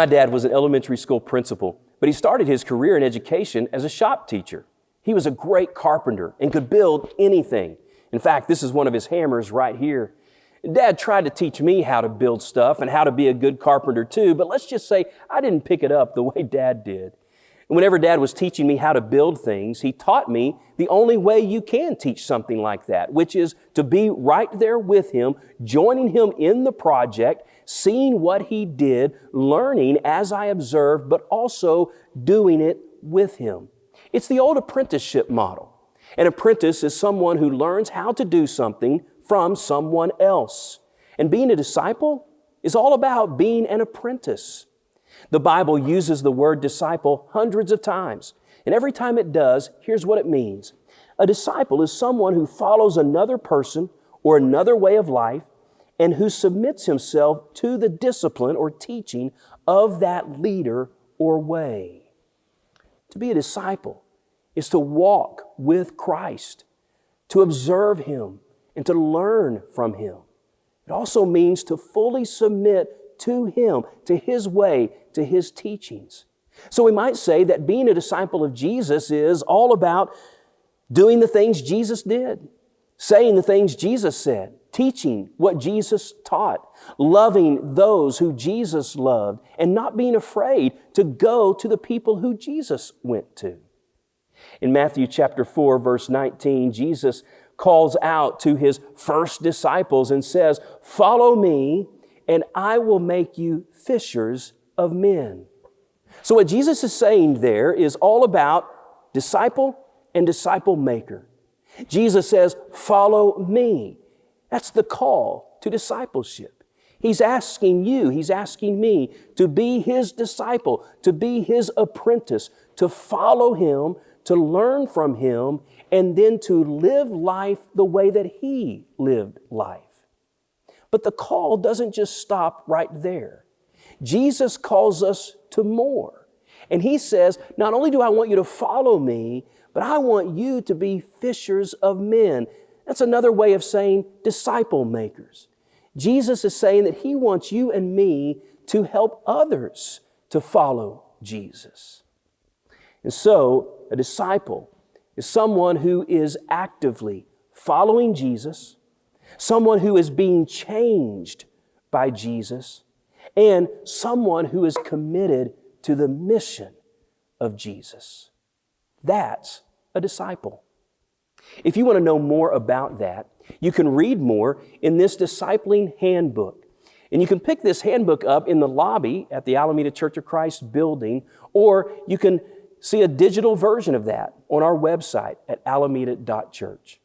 My dad was an elementary school principal, but he started his career in education as a shop teacher. He was a great carpenter and could build anything. In fact, this is one of his hammers right here. Dad tried to teach me how to build stuff and how to be a good carpenter too, but let's just say I didn't pick it up the way Dad did. And whenever Dad was teaching me how to build things, he taught me the only way you can teach something like that, which is to be right there with him, joining him in the project, seeing what he did, learning as I observed, but also doing it with him. It's the old apprenticeship model. An apprentice is someone who learns how to do something from someone else. And being a disciple is all about being an apprentice. The Bible uses the word disciple hundreds of times. And every time it does, here's what it means. A disciple is someone who follows another person or another way of life and who submits himself to the discipline or teaching of that leader or way. To be a disciple is to walk with Christ, to observe Him, and to learn from Him. It also means to fully submit to Him, to His way, to His teachings. So we might say that being a disciple of Jesus is all about doing the things Jesus did, saying the things Jesus said, teaching what Jesus taught, loving those who Jesus loved, and not being afraid to go to the people who Jesus went to. In Matthew chapter 4, verse 19, Jesus calls out to His first disciples and says, "Follow me, and I will make you fishers of men." So what Jesus is saying there is all about disciple and disciple maker. Jesus says, "Follow me." That's the call to discipleship. He's asking you, He's asking me to be His disciple, to be His apprentice, to follow Him, to learn from Him, and then to live life the way that He lived life. But the call doesn't just stop right there. Jesus calls us to more. And He says, not only do I want you to follow me, but I want you to be fishers of men. That's another way of saying disciple makers. Jesus is saying that He wants you and me to help others to follow Jesus. And so, a disciple is someone who is actively following Jesus, someone who is being changed by Jesus, and someone who is committed to the mission of Jesus. That's a disciple. If you want to know more about that, you can read more in this discipling handbook. And you can pick this handbook up in the lobby at the Alameda Church of Christ building, or you can see a digital version of that on our website at alameda.church.